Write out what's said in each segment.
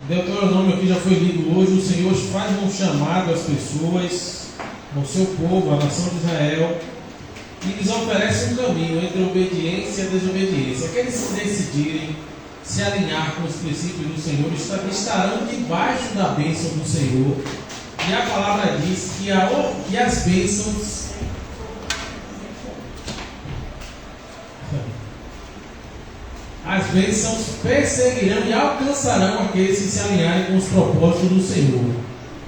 Deuteronômio aqui já foi lido hoje. O Senhor faz um chamado às pessoas, ao seu povo, à nação de Israel, e lhes oferece um caminho entre a obediência e a desobediência. Aqueles que decidirem se alinhar com os princípios do Senhor estarão debaixo da bênção do Senhor. E a palavra diz que as bênçãos perseguirão e alcançarão aqueles que se alinharem com os propósitos do Senhor.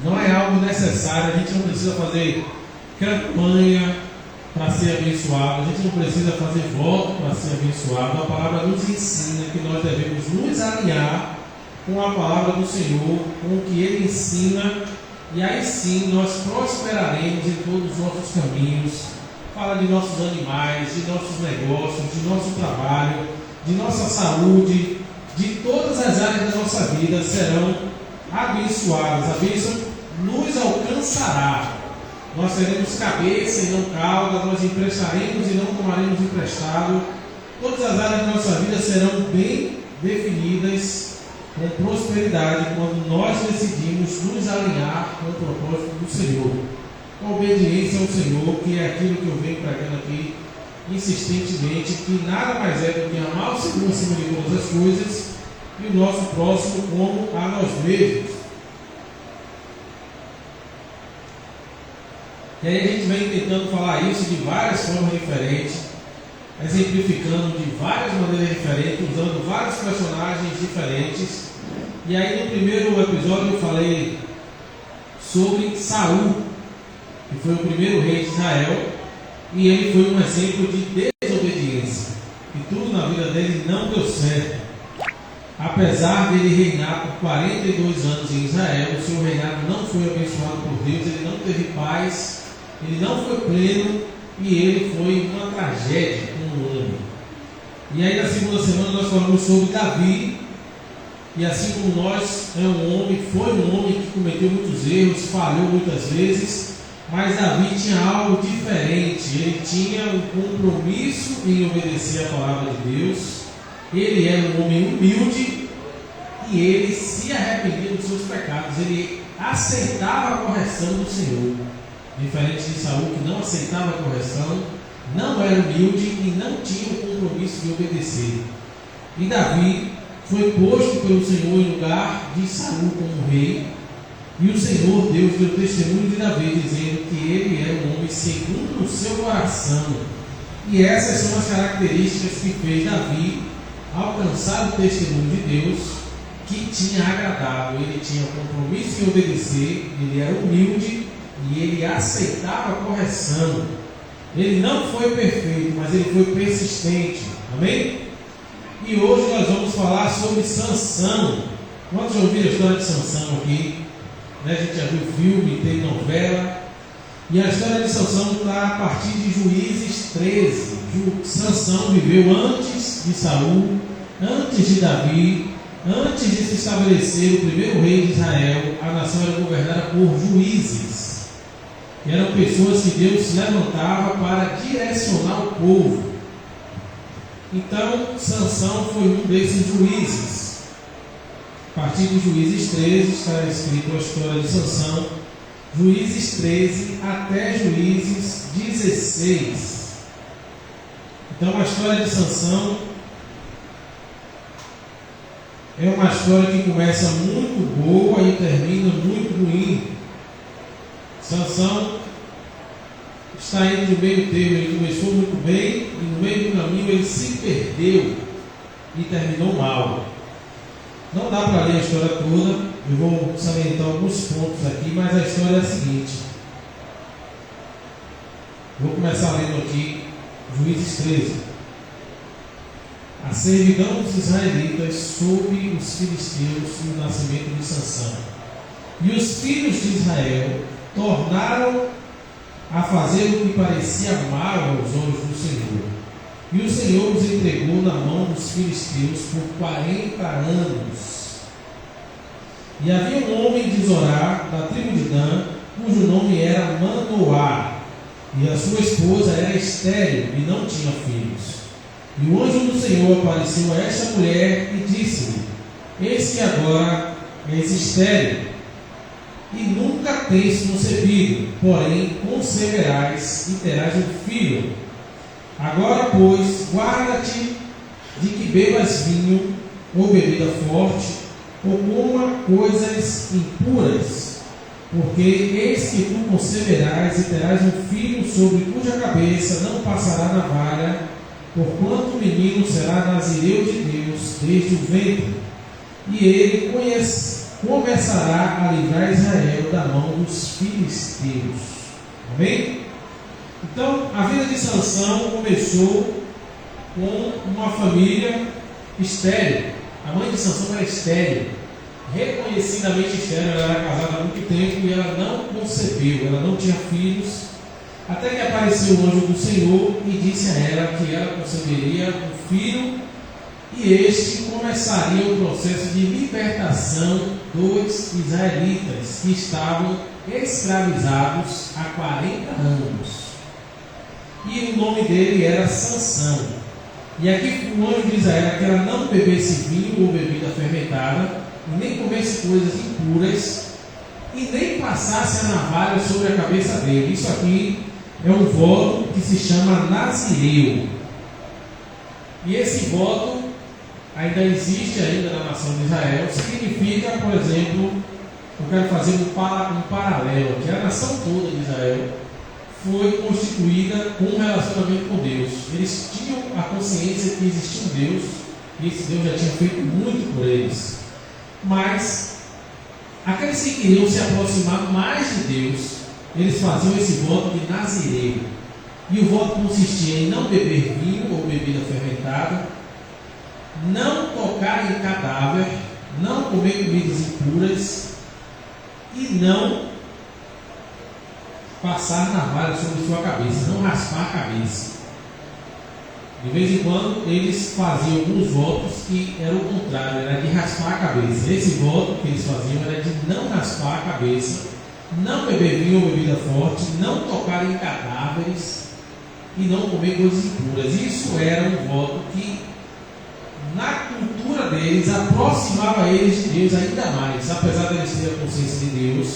Não é algo necessário, a gente não precisa fazer campanha para ser abençoado, a gente não precisa fazer voto para ser abençoado. A palavra nos ensina que nós devemos nos alinhar com a palavra do Senhor, com o que Ele ensina, e aí sim nós prosperaremos em todos os nossos caminhos. Fala de nossos animais, de nossos negócios, de nosso trabalho, de nossa saúde, de todas as áreas da nossa vida serão abençoadas. A bênção nos alcançará. Nós seremos cabeça e não cauda, nós emprestaremos e não tomaremos emprestado. Todas as áreas da nossa vida serão bem definidas, com prosperidade, quando nós decidimos nos alinhar com o propósito do Senhor. Com obediência ao Senhor, que é aquilo que eu venho pregando aqui insistentemente, que nada mais é do que amar o Senhor acima de todas as coisas e o nosso próximo como a nós mesmos. E aí a gente vem tentando falar isso de várias formas diferentes, exemplificando de várias maneiras diferentes, usando vários personagens diferentes. E aí no primeiro episódio eu falei sobre Saul, que foi o primeiro rei de Israel, e ele foi um exemplo de desobediência, e tudo na vida dele não deu certo. Apesar de ele reinar por 42 anos em Israel, o seu reinado não foi abençoado por Deus, ele não teve paz, ele não foi pleno, e ele foi uma tragédia como homem. E aí na segunda semana nós falamos sobre Davi, e assim como nós, foi um homem que cometeu muitos erros, falhou muitas vezes, mas Davi tinha algo diferente. Ele tinha um compromisso em obedecer a palavra de Deus. Ele era um homem humilde e ele se arrependia dos seus pecados. Ele aceitava a correção do Senhor, diferente de Saul, que não aceitava a correção, não era humilde e não tinha o compromisso de obedecer. E Davi foi posto pelo Senhor em lugar de Saul como rei. E o Senhor Deus deu testemunho de Davi, dizendo que ele era um homem segundo o seu coração. E essas são as características que fez Davi alcançar o testemunho de Deus, que tinha agradado. Ele tinha compromisso em obedecer, ele era humilde e ele aceitava a correção. Ele não foi perfeito, mas ele foi persistente. Amém? E hoje nós vamos falar sobre Sansão. Quantos já ouviram a história de Sansão aqui? A gente já viu filme, tem novela. E a história de Sansão está a partir de Juízes 13. Sansão viveu antes de Saul, antes de Davi, antes de se estabelecer o primeiro rei de Israel. A nação era governada por juízes, que eram pessoas que Deus se levantava para direcionar o povo. Então Sansão foi um desses juízes. A partir de Juízes 13 está escrito a história de Sansão, Juízes 13 até Juízes 16. Então a história de Sansão é uma história que começa muito boa e termina muito ruim. Sansão está entre o meio termo, ele começou muito bem e no meio do caminho ele se perdeu e terminou mal. Não dá para ler a história toda, eu vou salientar alguns pontos aqui, mas a história é a seguinte. Vou começar lendo aqui Juízes 13. A servidão dos israelitas sob os filisteus e o nascimento de Sansão. E os filhos de Israel tornaram a fazer o que parecia mal aos olhos do Senhor. E o Senhor os entregou na mão dos filisteus por 40 anos. E havia um homem de Zorá, da tribo de Dan, cujo nome era Manoá, e a sua esposa era estéril e não tinha filhos. E o anjo do Senhor apareceu a esta mulher e disse-lhe: Eis que agora és estéril, e nunca tens concebido, porém conceberás e terás um filho. Agora, pois, guarda-te de que bebas vinho ou bebida forte, ou coma coisas impuras, porque eis que tu conceberás e terás um filho, sobre cuja cabeça não passará navalha, porquanto o menino será nazireu de Deus desde o ventre, e ele começará a livrar Israel da mão dos filisteus. Amém? Então, a vida de Sansão começou com uma família estéril. A mãe de Sansão era estéril, reconhecidamente estéril. Ela era casada há muito tempo e ela não concebeu, ela não tinha filhos, até que apareceu o anjo do Senhor e disse a ela que ela conceberia um filho, e este começaria o processo de libertação dos israelitas que estavam escravizados há 40 anos. E o nome dele era Sansão. E aqui o anjo diz a ela que ela não bebesse vinho ou bebida fermentada, e nem comesse coisas impuras, e nem passasse a navalha sobre a cabeça dele. Isso aqui é um voto que se chama nazireu. E esse voto ainda existe ainda na nação de Israel. Significa, por exemplo, eu quero fazer um paralelo aqui. A nação toda de Israel foi constituída com um relacionamento com Deus. Eles tinham a consciência que existia um Deus, e esse Deus já tinha feito muito por eles. Mas aqueles que queriam se aproximar mais de Deus, eles faziam esse voto de nazireu. E o voto consistia em não beber vinho ou bebida fermentada, não tocar em cadáver, não comer comidas impuras e não passar navalha sobre sua cabeça, não raspar a cabeça. De vez em quando eles faziam alguns votos que eram o contrário, era de raspar a cabeça. Esse voto que eles faziam era de não raspar a cabeça, não beber vinho ou bebida forte, não tocar em cadáveres e não comer coisas impuras. Isso era um voto que, na cultura deles, aproximava eles de Deus ainda mais. Apesar de eles terem a consciência de Deus,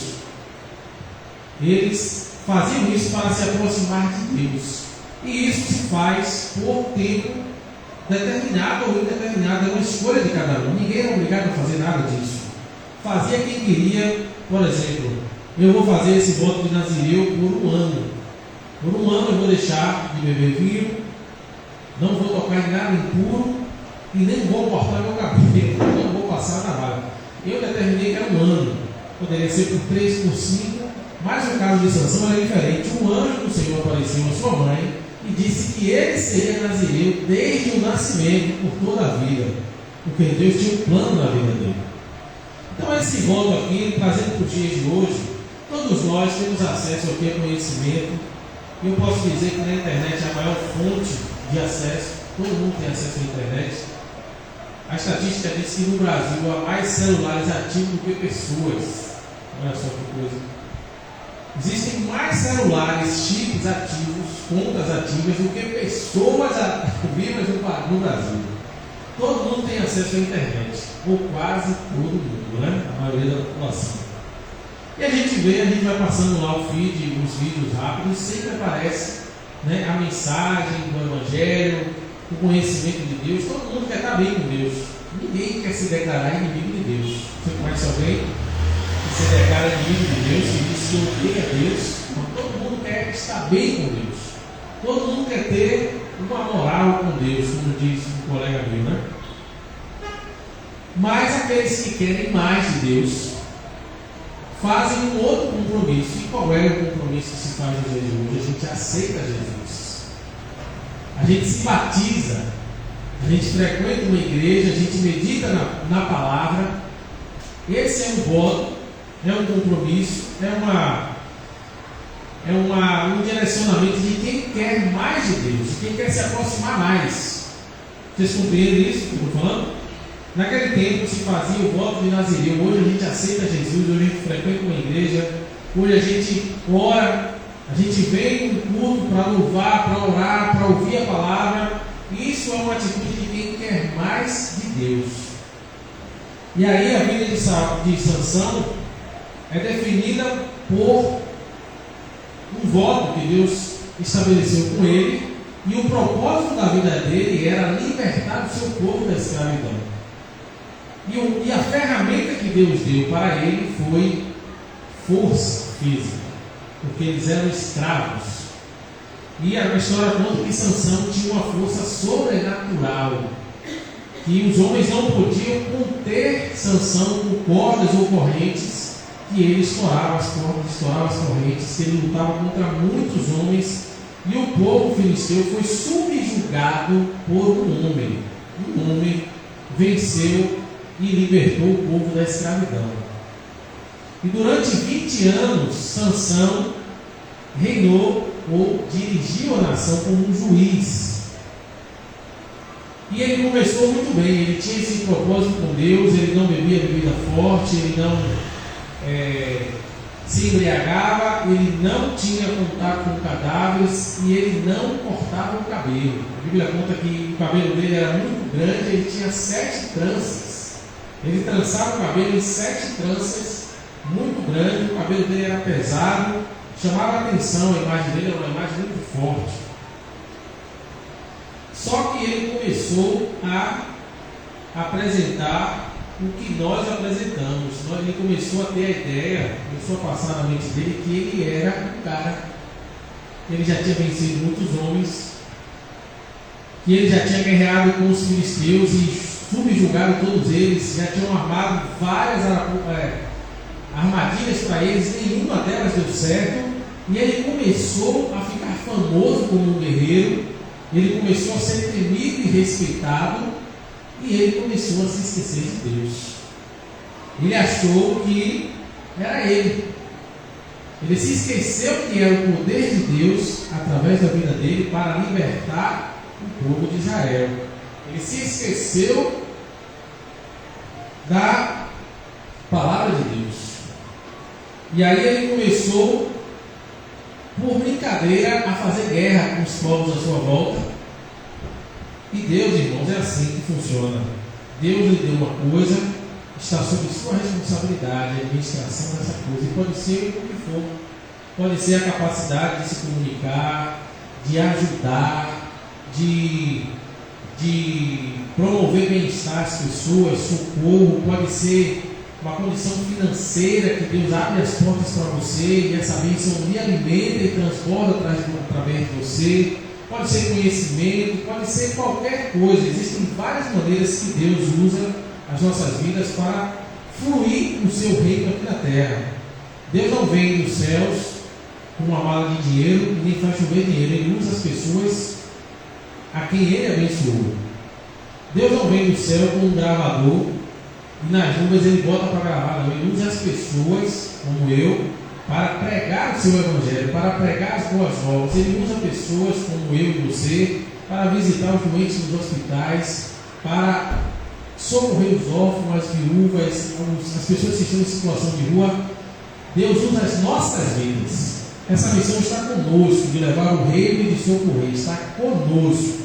eles faziam isso para se aproximar de Deus. E isso se faz por tempo determinado ou indeterminado, é uma escolha de cada um. Ninguém é obrigado a fazer nada disso. Fazia quem queria. Por exemplo, eu vou fazer esse voto de nazireu por um ano. Por um ano eu vou deixar de beber vinho, não vou tocar em nada impuro e nem vou cortar meu cabelo, não vou passar na navalha. Eu determinei que era um ano, poderia ser por 3, por 5, mas no caso de Sansão era diferente. Um anjo do Senhor apareceu a sua mãe e disse que ele seria nazireu desde o nascimento, por toda a vida, porque Deus tinha um plano na vida dele. Então esse voto aqui, trazendo para os dias de hoje, todos nós temos acesso aqui a conhecimento. E eu posso dizer que na internet é a maior fonte de acesso, todo mundo tem acesso à internet. A estatística diz que no Brasil há mais celulares ativos do que pessoas. Olha só que coisa. Existem mais celulares, chips ativos, contas ativas, do que pessoas vivas no Brasil. Todo mundo tem acesso à internet, ou quase todo mundo, né? A maioria da população. E a gente vai passando lá o feed, os vídeos rápidos, e sempre aparece, né, a mensagem do Evangelho, o conhecimento de Deus. Todo mundo quer estar bem com Deus. Ninguém quer se declarar inimigo de Deus. Você conhece alguém que se declara inimigo de Deus, que diz que odeia Deus? Todo mundo quer estar bem com Deus. Todo mundo quer ter uma moral com Deus, como diz um colega meu, né? Mas aqueles que querem mais de Deus fazem um outro compromisso. E qual é o compromisso que se faz no dia de hoje? A gente aceita Jesus, a gente se batiza, a gente frequenta uma igreja, a gente medita na palavra. Esse é um voto, é um compromisso, um direcionamento de quem quer mais de Deus, de quem quer se aproximar mais. Vocês compreendem isso que eu estou falando? Naquele tempo se fazia o voto de nazireu. Hoje a gente aceita Jesus, hoje a gente frequenta uma igreja, hoje a gente ora, a gente vem no culto para louvar, para orar, para ouvir a palavra. Isso é uma atitude de quem quer mais de Deus. E aí a vida de Sansão é definida por um voto que Deus estabeleceu com ele, e o propósito da vida dele era libertar o seu povo da escravidão. E a ferramenta que Deus deu para ele foi força física, porque eles eram escravos. E a história conta que Sansão tinha uma força sobrenatural, que os homens não podiam conter Sansão com cordas ou correntes, que ele estourava as cordas, estourava as correntes, que ele lutava contra muitos homens, e o povo filisteu foi subjugado por um homem. Um homem venceu e libertou o povo da escravidão. E durante 20 anos, Sansão reinou ou dirigiu a nação como um juiz. E ele começou muito bem, ele tinha esse propósito com Deus, ele não bebia bebida forte, ele não se embriagava, ele não tinha contato com cadáveres e ele não cortava o cabelo. A Bíblia conta que o cabelo dele era muito grande, ele tinha 7 tranças. Ele trançava o cabelo em 7 tranças, muito grande, o cabelo dele era pesado, chamava a atenção, a imagem dele era uma imagem muito forte. Só que ele começou a apresentar o que nós apresentamos. Ele começou a ter a ideia, começou a passar na mente dele que ele era um cara, ele já tinha vencido muitos homens, que ele já tinha guerreado com os filisteus e subjugado todos eles, já tinham armado várias armadilhas para eles, nenhuma delas deu certo, e ele começou a ficar famoso como um guerreiro, ele começou a ser temido e respeitado, e ele começou a se esquecer de Deus. Ele achou que era ele. Ele se esqueceu que era o poder de Deus através da vida dele para libertar o povo de Israel. Ele se esqueceu da palavra de Deus. E aí ele começou, por brincadeira, a fazer guerra com os povos à sua volta. E Deus, irmãos, é assim que funciona. Deus lhe deu uma coisa, está sob sua responsabilidade, a administração dessa coisa. E pode ser o que for. Pode ser a capacidade de se comunicar, de ajudar, de promover bem-estar às pessoas, socorro. Pode ser uma condição financeira que Deus abre as portas para você e essa bênção lhe alimenta e transborda através de você. Pode ser conhecimento, pode ser qualquer coisa. Existem várias maneiras que Deus usa as nossas vidas para fluir o seu reino aqui na terra. Deus não vem dos céus com uma mala de dinheiro e nem faz chover dinheiro. Ele usa as pessoas a quem Ele abençoou. Deus não vem do céu com um gravador e nas nuvens Ele bota para gravar. Não. Ele usa as pessoas, como eu, para pregar o seu evangelho, para pregar as boas novas. Ele usa pessoas como eu e você para visitar os doentes nos hospitais, para socorrer os órfãos, as viúvas, as pessoas que estão em situação de rua. Deus usa as nossas vidas. Essa missão está conosco, de levar o reino e de socorrer, está conosco.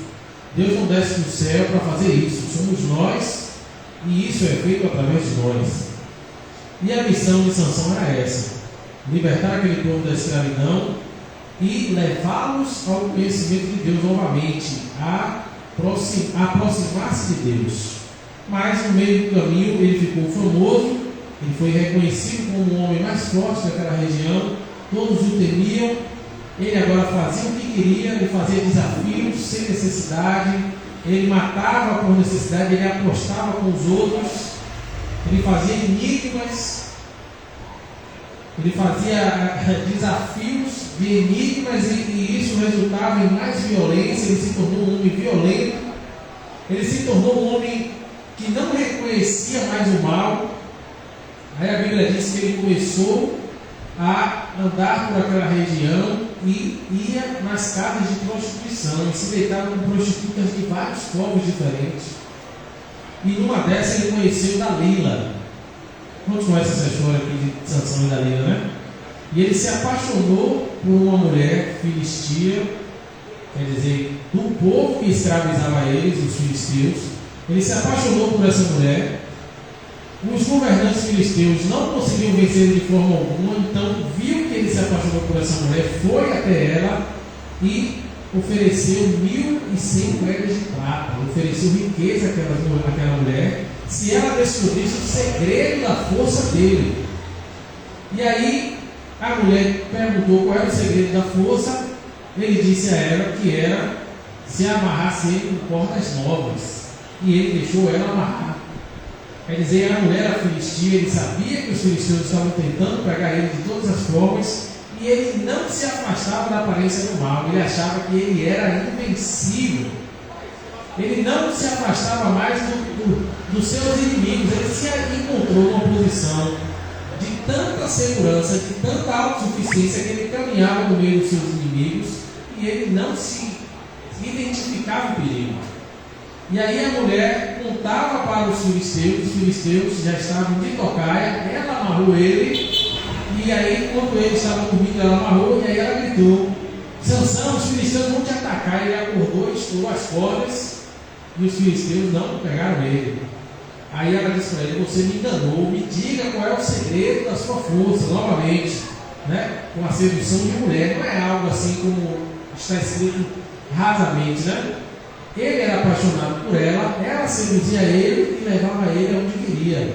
Deus não desce do céu para fazer isso, somos nós, e isso é feito através de nós. E a missão de Sansão era essa: libertar aquele povo da escravidão e levá-los ao conhecimento de Deus novamente, a aproximar-se de Deus. Mas no meio do caminho ele ficou famoso, ele foi reconhecido como o homem mais forte daquela região, todos o temiam. Ele agora fazia o que queria, ele fazia desafios sem necessidade, ele matava por necessidade, ele apostava com os outros, ele fazia enigmas. Ele fazia desafios de enigmas e isso resultava em mais violência. Ele se tornou um homem violento. Ele se tornou um homem que não reconhecia mais o mal. Aí a Bíblia diz que ele começou a andar por aquela região e ia nas casas de prostituição e se deitava com prostitutas de vários povos diferentes. E numa dessas ele conheceu Dalila. Quantos conhecem essa história aqui de Sansão e Dalila, né? E ele se apaixonou por uma mulher filistia, quer dizer, do povo que escravizava eles, os filisteus. Ele se apaixonou por essa mulher Os governantes filisteus não conseguiam vencer de forma alguma, então viu que ele se apaixonou por essa mulher, foi até ela e ofereceu 1.100 moedas de prata, ofereceu riqueza àquela mulher, se ela descobrisse o segredo da força dele. E aí a mulher perguntou qual era o segredo da força. Ele disse a ela que era se amarrasse ele com cordas novas, e ele deixou ela amarrar. Quer dizer, a mulher era filistia, ele sabia que os filisteus estavam tentando pegar ele de todas as formas, e ele não se afastava da aparência do mal, ele achava que ele era invencível. Ele não se afastava mais dos seus inimigos, ele se encontrou numa posição de tanta segurança, de tanta autossuficiência, que ele caminhava no meio dos seus inimigos e ele não se identificava o perigo. E aí a mulher contava para os filisteus já estavam de tocaia, ela amarrou ele, e aí quando ele estava dormindo, ela amarrou, e aí ela gritou: Sansão, os filisteus vão te atacar. Ele acordou, estourou as cordas, e os filisteus não pegaram ele. Aí ela disse para ele: você me enganou, me diga qual é o segredo da sua força, novamente, né? Com a sedução de mulher, não é algo assim como está escrito rasamente, né? Ele era apaixonado por ela, ela seduzia ele e levava ele aonde queria.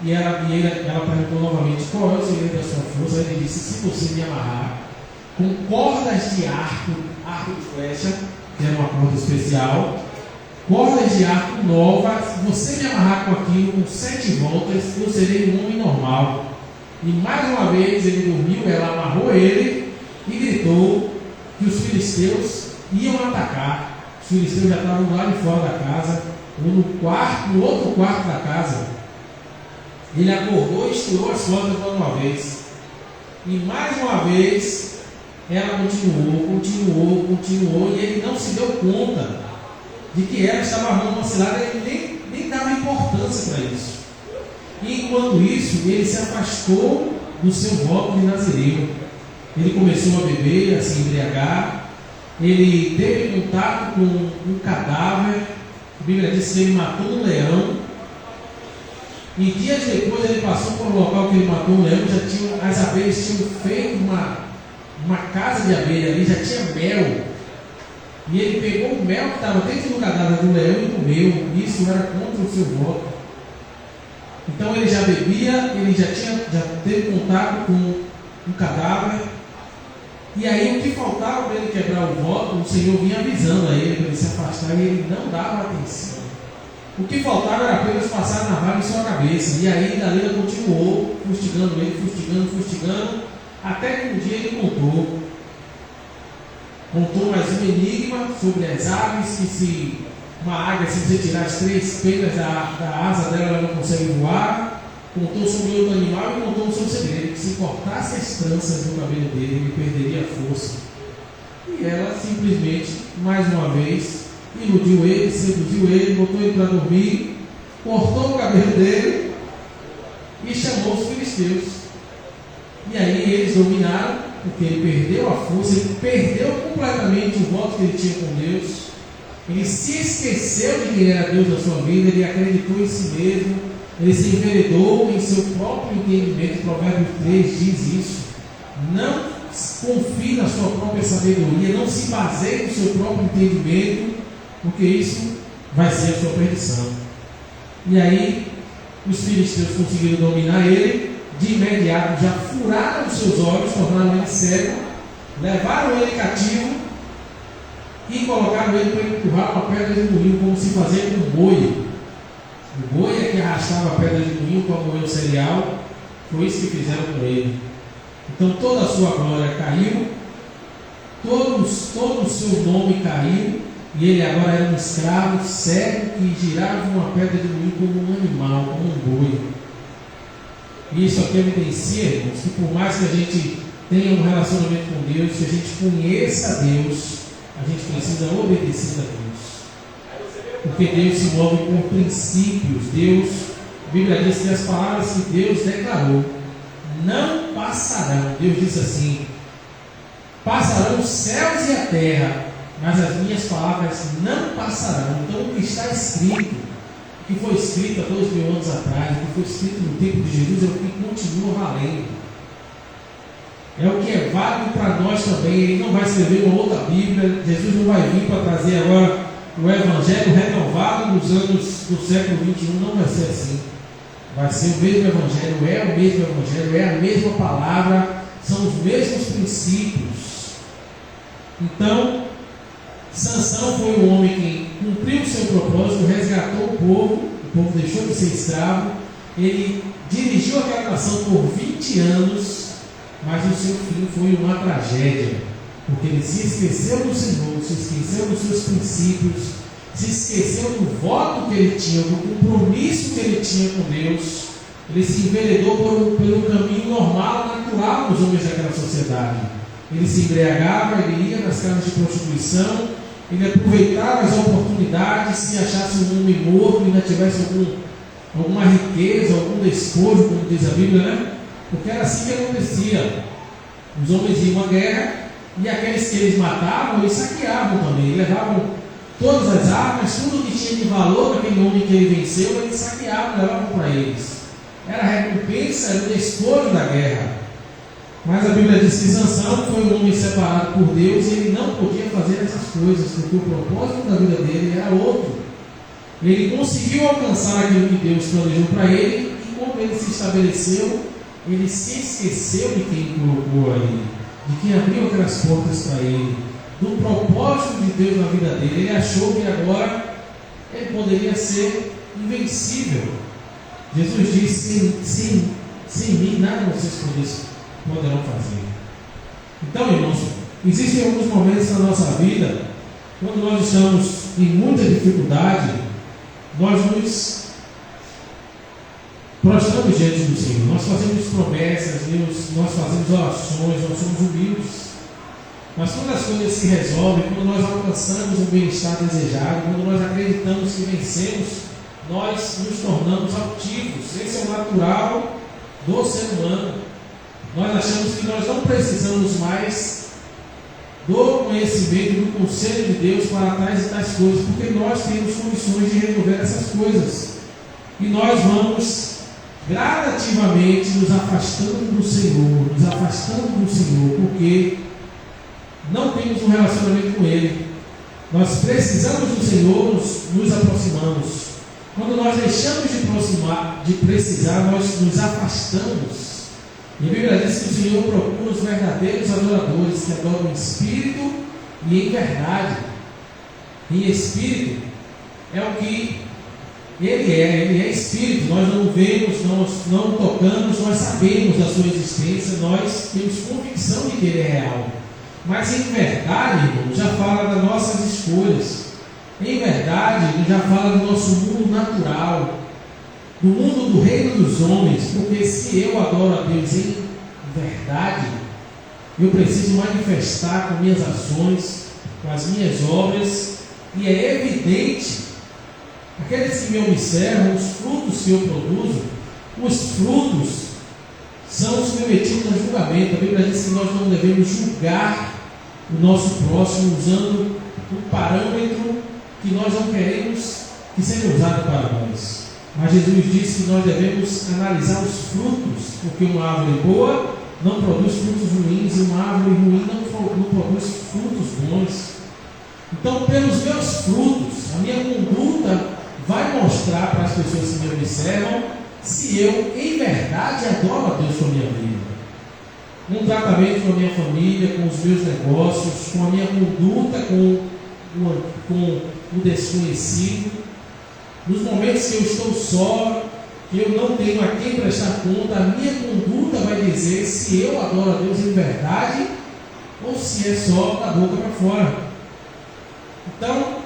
E ela perguntou novamente qual é o segredo da sua força. Ele disse: se você me amarrar com cordas de arco de flecha, que era uma corda especial, cordas de arco nova, se você me amarrar com aquilo com 7 voltas, eu serei um homem normal. E mais uma vez ele dormiu, ela amarrou ele e gritou que os filisteus iam atacar. Os filisteus já estavam lá de fora da casa, ou no outro quarto da casa. Ele acordou e estourou as cordas mais uma vez. E mais uma vez ela continuou, e ele não se deu conta de que ela estava armando uma cilada. Ele nem dava importância para isso. E enquanto isso, ele se afastou do seu voto de nazireu. Ele começou a beber, a se embriagar. Ele teve contato com um cadáver. A Bíblia diz que ele matou um leão. E dias depois ele passou por um local que ele matou um leão. As abelhas tinham feito uma casa de abelha ali, já tinha mel. E ele pegou o mel que estava dentro do cadáver do leão e comeu. Isso era contra o seu voto. Então ele já bebia, ele já teve contato com um cadáver. E aí o que faltava para ele quebrar o voto, o Senhor vinha avisando a ele para ele se afastar, e ele não dava atenção. O que faltava era apenas passar a navalha em sua cabeça. E aí Dalila continuou fustigando ele, fustigando, até que um dia ele contou mais um enigma sobre as aves, que se uma águia, se você tirar as 3 penas da asa dela, ela não consegue voar. Contou sobre outro animal e contou sobre o segredo, que se cortasse as tranças no cabelo dele, ele perderia a força. E ela simplesmente, mais uma vez, iludiu ele, seduziu ele, botou ele para dormir, cortou o cabelo dele e chamou os filisteus. E aí eles dominaram, porque ele perdeu a força, ele perdeu completamente o voto que ele tinha com Deus. Ele se esqueceu de quem era Deus na sua vida, ele acreditou em si mesmo, ele se enveredou em seu próprio entendimento. Provérbios 3 diz isso: não confie na sua própria sabedoria, não se baseie no seu próprio entendimento, porque isso vai ser a sua perdição. E aí os filisteus conseguiram dominar ele. De imediato já furaram os seus olhos, tornaram ele cego, levaram ele cativo e colocaram ele para empurrar uma pedra de moinho, como se fazia com um boi. O boi é que arrastava a pedra de moinho para moer o cereal. Foi isso que fizeram com ele. Então toda a sua glória caiu, todo o seu nome caiu, e ele agora era um escravo cego que girava uma pedra de moinho como um animal, como um boi. E isso aqui evidencia, irmãos, que por mais que a gente tenha um relacionamento com Deus, que a gente conheça a Deus, a gente precisa obedecer a Deus. Porque Deus se move por princípios. A Bíblia diz que as palavras que Deus declarou não passarão. Deus disse assim: passarão os céus e a terra, mas as minhas palavras não passarão. Então o que está escrito que foi escrito há 2000 anos atrás, o que foi escrito no tempo de Jesus, é o que continua valendo. É o que é válido para nós também. Ele não vai escrever uma outra Bíblia. Jesus não vai vir para trazer agora o Evangelho renovado dos anos do século XXI. Não vai ser assim. Vai ser o mesmo Evangelho, é o mesmo Evangelho, é a mesma palavra, são os mesmos princípios. Então, Sansão foi um homem que cumpriu o seu propósito, resgatou o povo deixou de ser escravo, ele dirigiu aquela nação por 20 anos, mas o seu fim foi uma tragédia, porque ele se esqueceu do Senhor, se esqueceu dos seus princípios, se esqueceu do voto que ele tinha, do compromisso que ele tinha com Deus. Ele se enveredou pelo caminho normal, natural dos homens daquela sociedade. Ele se embriagava, ele ia nas casas de prostituição, ele aproveitava as oportunidades. Se achasse um homem morto e ainda tivesse alguma riqueza, algum despojo, como diz a Bíblia, né? Porque era assim que acontecia. Os homens iam à guerra e aqueles que eles matavam, eles saqueavam também, levavam todas as armas, tudo que tinha de valor daquele homem que ele venceu, eles saqueavam, levavam para eles. Era a recompensa, era o despojo da guerra. Mas a Bíblia diz que Sansão foi um homem separado por Deus e ele não podia fazer essas coisas, porque o propósito da vida dele era outro. Ele conseguiu alcançar aquilo que Deus planejou para ele, e como ele se estabeleceu, ele se esqueceu de quem colocou ali, de quem abriu aquelas portas para ele, do propósito de Deus na vida dele. Ele achou que agora ele poderia ser invencível. Jesus disse: sem mim nada vocês poderão fazer. Então, irmãos, existem alguns momentos na nossa vida, quando nós estamos em muita dificuldade, nós nos prostramos diante do Senhor, nós fazemos promessas, nós fazemos orações, nós somos humildes. Mas quando as coisas se resolvem, quando nós alcançamos o bem-estar desejado, quando nós acreditamos que vencemos, nós nos tornamos altivos. Esse é o natural do ser humano. Nós achamos que nós não precisamos mais do conhecimento, do conselho de Deus para tais e tais coisas, porque nós temos condições de resolver essas coisas. E nós vamos gradativamente nos afastando do Senhor, porque não temos um relacionamento com Ele. Nós precisamos do Senhor, nos aproximamos. Quando nós deixamos de precisar, nós nos afastamos. E a Bíblia diz que o Senhor procura os verdadeiros adoradores, que adoram em espírito e em verdade. Em espírito é o que Ele é espírito. Nós não vemos, nós não tocamos, nós sabemos da sua existência, nós temos convicção de que Ele é real. Mas em verdade, irmão, já fala das nossas escolhas. Em verdade, ele já fala do nosso mundo natural, do mundo do reino dos homens, porque se eu adoro a Deus em verdade, eu preciso manifestar com minhas ações, com as minhas obras, e é evidente, aqueles que me observam, os frutos que eu produzo, os frutos são submetidos a julgamento. A Bíblia diz que nós não devemos julgar o nosso próximo usando um parâmetro que nós não queremos que seja usado para nós. Mas Jesus disse que nós devemos analisar os frutos, porque uma árvore boa não produz frutos ruins e uma árvore ruim não produz frutos bons. Então, pelos meus frutos, a minha conduta vai mostrar para as pessoas que me observam se eu, em verdade, adoro a Deus com a minha vida. No tratamento com a minha família, com os meus negócios, com a minha conduta com o desconhecido, nos momentos que eu estou só, que eu não tenho a quem prestar conta, a minha conduta vai dizer se eu adoro a Deus em verdade ou se é só da boca para fora. Então,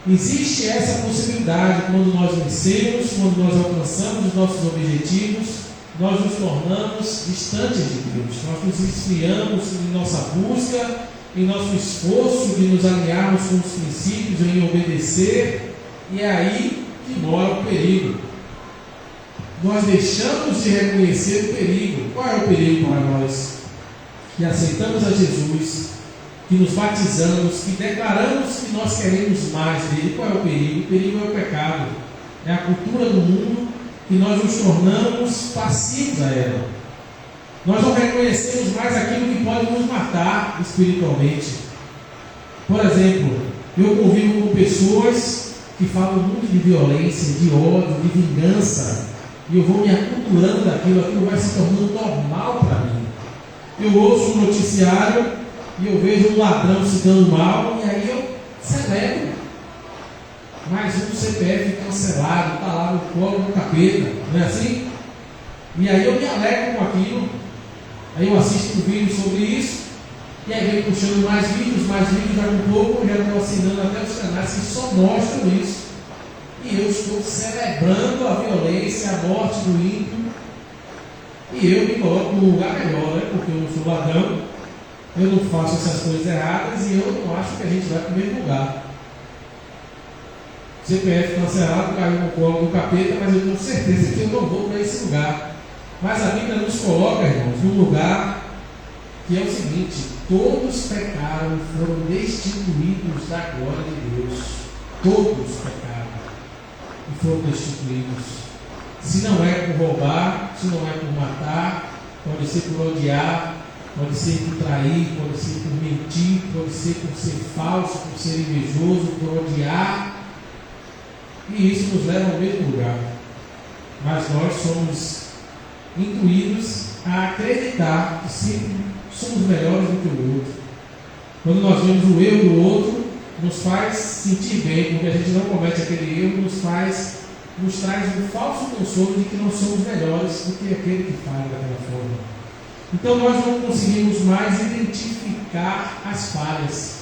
existe essa possibilidade. Quando nós vencemos, quando nós alcançamos os nossos objetivos, nós nos tornamos distantes de Deus, nós nos esfriamos em nossa busca, em nosso esforço de nos alinharmos com os princípios, em obedecer, e é aí que mora o perigo. Nós deixamos de reconhecer o perigo. Qual é o perigo para nós? Que aceitamos a Jesus, que nos batizamos, que declaramos que nós queremos mais dele. Qual é o perigo? O perigo é o pecado. é a cultura do mundo, e nós nos tornamos passivos a ela. Nós não reconhecemos mais aquilo que pode nos matar espiritualmente. Por exemplo, eu convivo com pessoas que falam muito de violência, de ódio, de vingança, e eu vou me aculturando daquilo, aquilo vai se tornando normal para mim. Eu ouço um noticiário e eu vejo um ladrão se dando mal, e aí eu celebro. Mais um CPF cancelado, está lá no colo do capeta, não é assim? E aí eu me alegro com aquilo, aí eu assisto um vídeo sobre isso, e aí vem puxando mais vídeos, já um pouco, já estou assinando até os canais que só mostram isso. E eu estou celebrando a violência, a morte do ímpio, e eu me coloco num lugar melhor, né? Porque eu não sou ladrão, eu não faço essas coisas erradas, e eu não acho que a gente vai para o mesmo lugar. CPF cancelado, caiu no colo do capeta, mas eu tenho certeza que eu não vou para esse lugar. Mas a Bíblia nos coloca, irmãos, num lugar que é o seguinte: todos pecaram e foram destituídos da glória de Deus. Todos pecaram e foram destituídos. Se não é por roubar, se não é por matar, pode ser por odiar, pode ser por trair, pode ser por mentir, pode ser por ser falso, por ser invejoso, por odiar. E isso nos leva ao mesmo lugar. Mas nós somos intuídos a acreditar que sempre somos melhores do que o outro. Quando nós vemos o erro do outro, nos faz sentir bem, porque a gente não comete aquele erro, nos traz um falso consolo de que nós somos melhores do que aquele que faz daquela forma. Então nós não conseguimos mais identificar as falhas,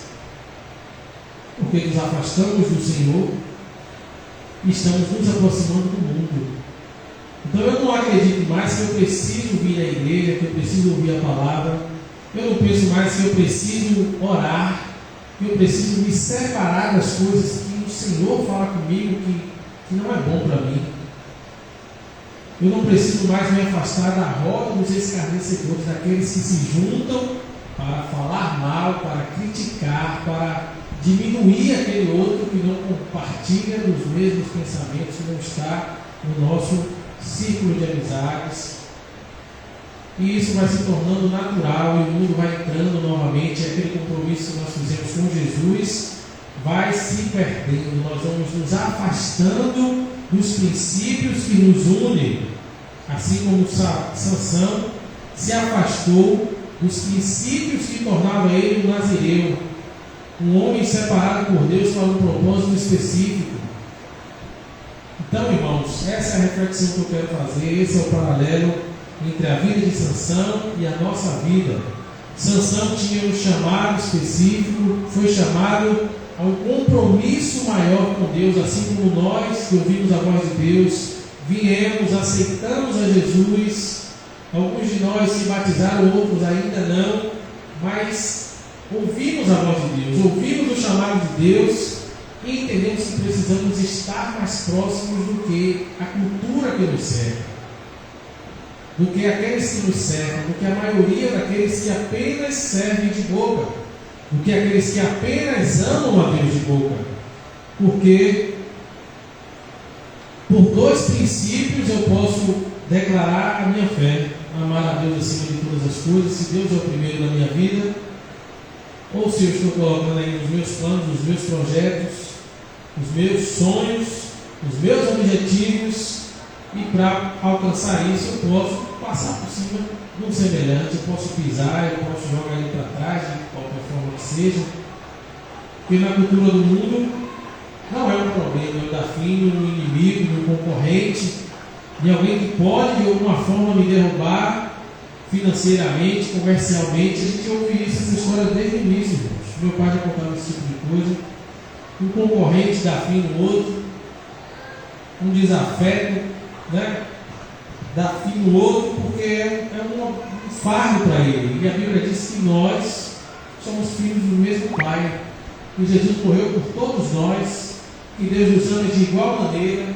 porque nos afastamos do Senhor e estamos nos aproximando do mundo. Então eu não acredito mais que eu preciso vir à igreja, que eu preciso ouvir a palavra. Eu não penso mais que eu preciso orar, que eu preciso me separar das coisas que o Senhor fala comigo que não é bom para mim. Eu não preciso mais me afastar da roda dos escarnecedores, daqueles que se juntam para falar mal, para criticar, para diminuir aquele outro que não compartilha dos mesmos pensamentos, que não está no nosso círculo de amizades. E isso vai se tornando natural, e o mundo vai entrando novamente, aquele compromisso que nós fizemos com Jesus vai se perdendo, nós vamos nos afastando dos princípios que nos unem, assim como Sansão se afastou dos princípios que tornavam ele um nazireu, um homem separado por Deus para um propósito específico. Então, irmãos, essa é a reflexão que eu quero fazer, esse é o paralelo entre a vida de Sansão e a nossa vida. Sansão tinha um chamado específico, foi chamado a um compromisso maior com Deus, assim como nós que ouvimos a voz de Deus, viemos, aceitamos a Jesus. Alguns de nós se batizaram, outros ainda não, mas ouvimos a voz de Deus, ouvimos o chamado de Deus e entendemos que precisamos estar mais próximos do que a cultura que nos serve, do que aqueles que nos servem, do que a maioria daqueles que apenas servem de boca, do que aqueles que apenas amam a Deus de boca. Porque por dois princípios eu posso declarar a minha fé: amar a Deus acima de todas as coisas, se Deus é o primeiro na minha vida, ou se eu estou colocando aí os meus planos, os meus projetos, os meus sonhos, os meus objetivos, e para alcançar isso eu posso passar por cima de um semelhante, eu posso pisar, eu posso jogar ele para trás, de qualquer forma que seja. Porque na cultura do mundo não é um problema eu dar fim no inimigo, no concorrente, de alguém que pode de alguma forma me derrubar financeiramente, comercialmente. A gente ouve isso, essa história desde o início, irmãos. Meu pai já contava esse tipo de coisa. Um concorrente dá fim no outro, um desafeto, né? Dá fim no outro, porque é um fardo para ele. E a Bíblia diz que nós somos filhos do mesmo Pai, que Jesus morreu por todos nós, que Deus nos ama de igual maneira,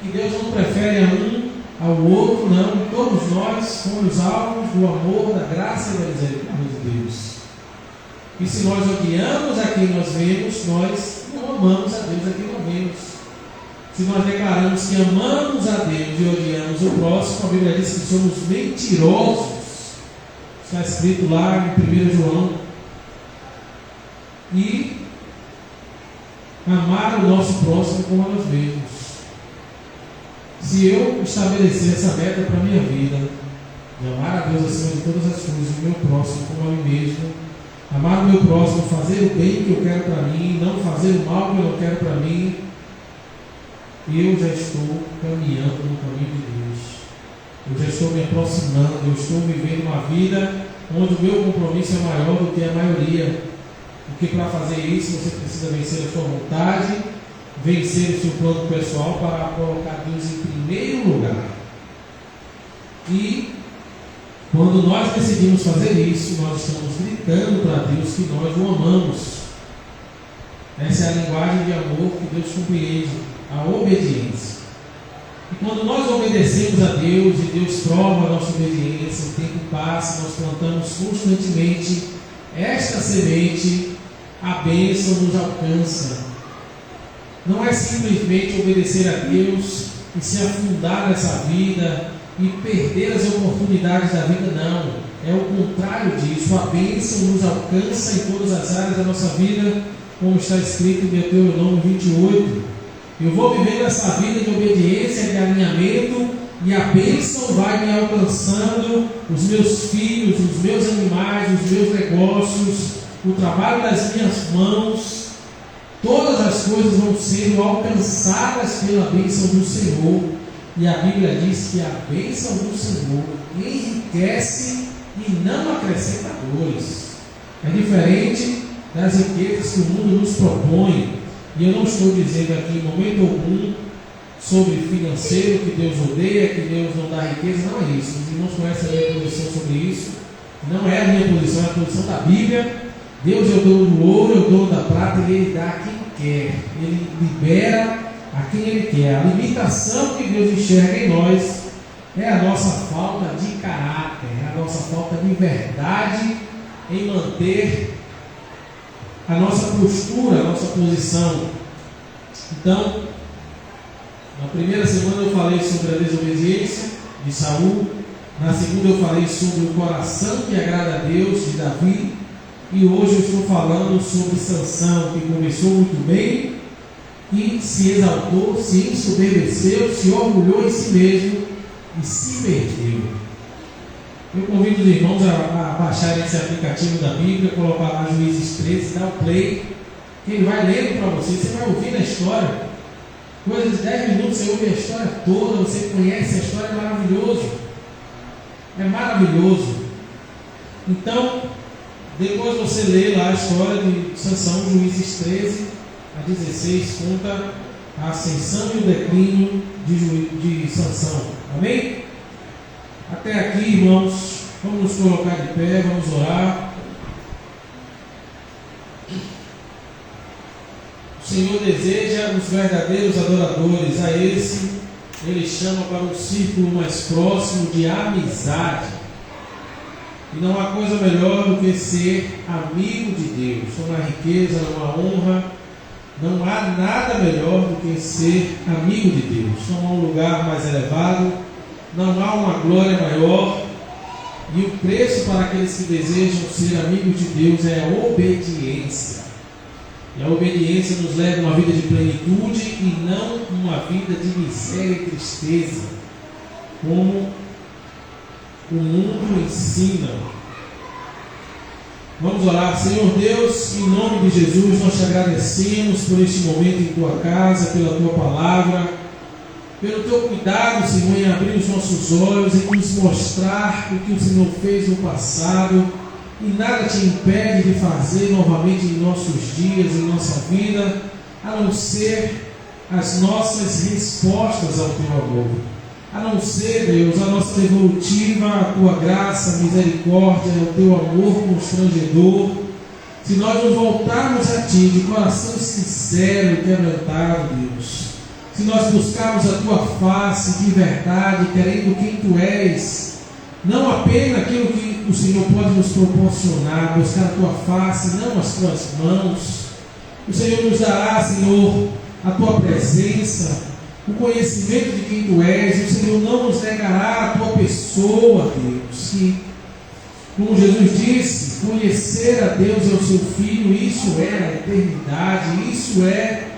que Deus não prefere a um ao outro, não. Todos nós somos alvos do amor, da graça e da misericórdia de Deus. E se nós odiamos a quem nós vemos, nós não amamos a Deus a quem não vemos. Se nós declaramos que amamos a Deus e odiamos o próximo, a Bíblia diz que somos mentirosos. Está escrito lá em 1 João. E amar o nosso próximo como a nós mesmos. Se eu estabelecer essa meta para a minha vida, de amar a Deus acima de todas as coisas, o meu próximo como a mim mesmo, amar o meu próximo, fazer o bem que eu quero para mim, não fazer o mal que eu não quero para mim, eu já estou caminhando no caminho de Deus. Eu já estou me aproximando, eu estou vivendo uma vida onde o meu compromisso é maior do que a maioria. Porque para fazer isso você precisa vencer a sua vontade, vencer o seu plano pessoal para colocar Deus em primeiro lugar. E quando nós decidimos fazer isso, nós estamos gritando para Deus que nós o amamos. Essa é a linguagem de amor que Deus compreende, a obediência. E quando nós obedecemos a Deus e Deus prova a nossa obediência, o tempo passa, nós plantamos constantemente esta semente, a bênção nos alcança. Não é simplesmente obedecer a Deus e se afundar nessa vida e perder as oportunidades da vida, não. É o contrário disso. A bênção nos alcança em todas as áreas da nossa vida, como está escrito em Deuteronômio 28. Eu vou vivendo essa vida de obediência, de alinhamento, e a bênção vai me alcançando, os meus filhos, os meus animais, os meus negócios, o trabalho das minhas mãos, todas as coisas vão sendo alcançadas pela bênção do Senhor. E a Bíblia diz que a bênção do Senhor enriquece e não acrescenta dores. É diferente das riquezas que o mundo nos propõe. E eu não estou dizendo aqui em momento algum sobre financeiro, que Deus odeia, que Deus não dá riqueza. Não é isso. Os irmãos conhecem a minha posição sobre isso. Não é a minha posição, é a posição da Bíblia. Deus é o dono do ouro, é o dono da prata, e Ele dá a quem quer. Ele libera a quem Ele quer. A limitação que Deus enxerga em nós é a nossa falta de caráter, é a nossa falta de verdade em manter a nossa postura, a nossa posição. Então, na primeira semana eu falei sobre a desobediência de Saul, na segunda eu falei sobre o coração que agrada a Deus, de Davi, e hoje eu estou falando sobre Sansão, que começou muito bem e se exaltou, se ensoberbeceu, se orgulhou em si mesmo e se perdeu. Eu convido os irmãos a baixarem esse aplicativo da Bíblia, colocar lá Juízes 13, dar o play, que ele vai lendo para você, você vai ouvindo a história. Coisa de 10 minutos, você ouve a história toda, você conhece a história, é maravilhoso. É maravilhoso. Então, depois você lê lá a história de Sansão, Juízes 13 a 16, conta a ascensão e o declínio de Sansão. Amém? Até aqui, irmãos, vamos nos colocar de pé, vamos orar. O Senhor deseja os verdadeiros adoradores, a esse Ele chama para um círculo mais próximo de amizade. E não há coisa melhor do que ser amigo de Deus. Não há riqueza, não há honra, não há nada melhor do que ser amigo de Deus. Não há um lugar mais elevado, não há uma glória maior. E o preço para aqueles que desejam ser amigos de Deus é a obediência. E a obediência nos leva a uma vida de plenitude e não uma vida de miséria e tristeza, como o mundo ensina. Vamos orar. Senhor Deus, em nome de Jesus, nós te agradecemos por este momento em tua casa, pela tua palavra, pelo teu cuidado, Senhor, em abrir os nossos olhos, em nos mostrar o que o Senhor fez no passado, e nada te impede de fazer novamente em nossos dias, em nossa vida, a não ser as nossas respostas ao teu amor. A não ser, Deus, a nossa devolutiva, a tua graça, a misericórdia, o teu amor constrangedor. Se nós nos voltarmos a ti de coração sincero e quebrantado, Deus, se nós buscarmos a tua face de verdade, querendo quem tu és, não apenas aquilo que o Senhor pode nos proporcionar, buscar a tua face, não as tuas mãos, o Senhor nos dará, Senhor, a tua presença, o conhecimento de quem Tu és. O Senhor não nos negará a Tua pessoa, Deus. Que, como Jesus disse, conhecer a Deus e ao Seu Filho, isso é a eternidade, isso é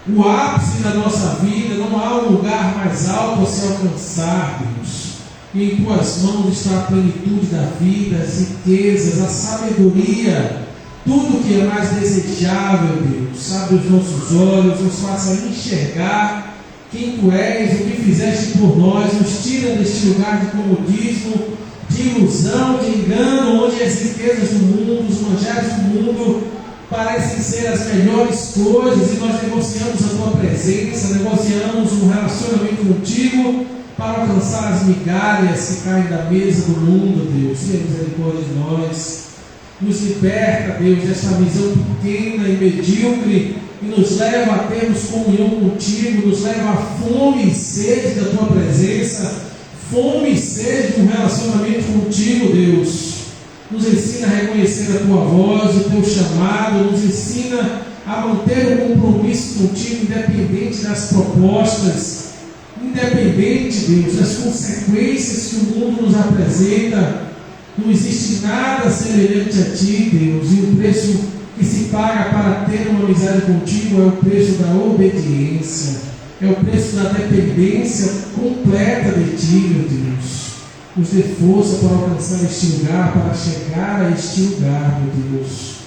o ápice da nossa vida. Não há um lugar mais alto a se alcançar, Deus. E em Tuas mãos está a plenitude da vida, as riquezas, a sabedoria, tudo que é mais desejável, Deus. Abre os nossos olhos, nos faça enxergar quem Tu és, o que fizeste por nós, nos tira deste lugar de comodismo, de ilusão, de engano, onde as riquezas do mundo, os manjares do mundo parecem ser as melhores coisas, e nós negociamos a Tua presença, negociamos um relacionamento contigo para alcançar as migalhas que caem da mesa do mundo, Deus. Tenha misericórdia de nós. Nos liberta, Deus, desta visão pequena e medíocre e nos leva a termos comunhão contigo, nos leva a fome e sede da Tua presença, fome e sede de um relacionamento contigo, Deus. Nos ensina a reconhecer a Tua voz, o Teu chamado, nos ensina a manter o compromisso contigo, independente das propostas, independente, Deus, das consequências que o mundo nos apresenta. Não existe nada semelhante a Ti, Deus, e o preço que se paga para ter uma amizade contigo é o preço da obediência, é o preço da dependência completa de Ti, meu Deus. Nos dê força para alcançar este lugar, para chegar a este lugar, meu Deus.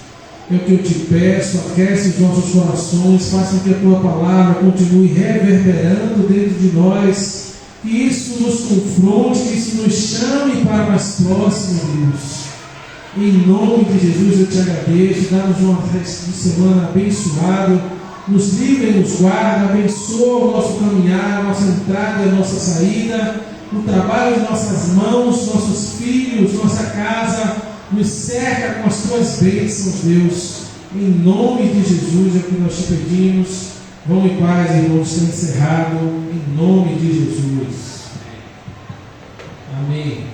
É o que eu Te peço, aquece os nossos corações, faça com que a Tua palavra continue reverberando dentro de nós, que isso nos confronte, que isso nos chame para mais próximo, Deus. Em nome de Jesus eu Te agradeço, dá-nos uma resto de semana abençoado, nos livra e nos guarda, abençoa o nosso caminhar, a nossa entrada e a nossa saída, o trabalho de nossas mãos, nossos filhos, nossa casa, nos cerca com as Tuas bênçãos, Deus. Em nome de Jesus é o que nós Te pedimos. Vão em paz, irmãos, está encerrado, em nome de Jesus. Amém.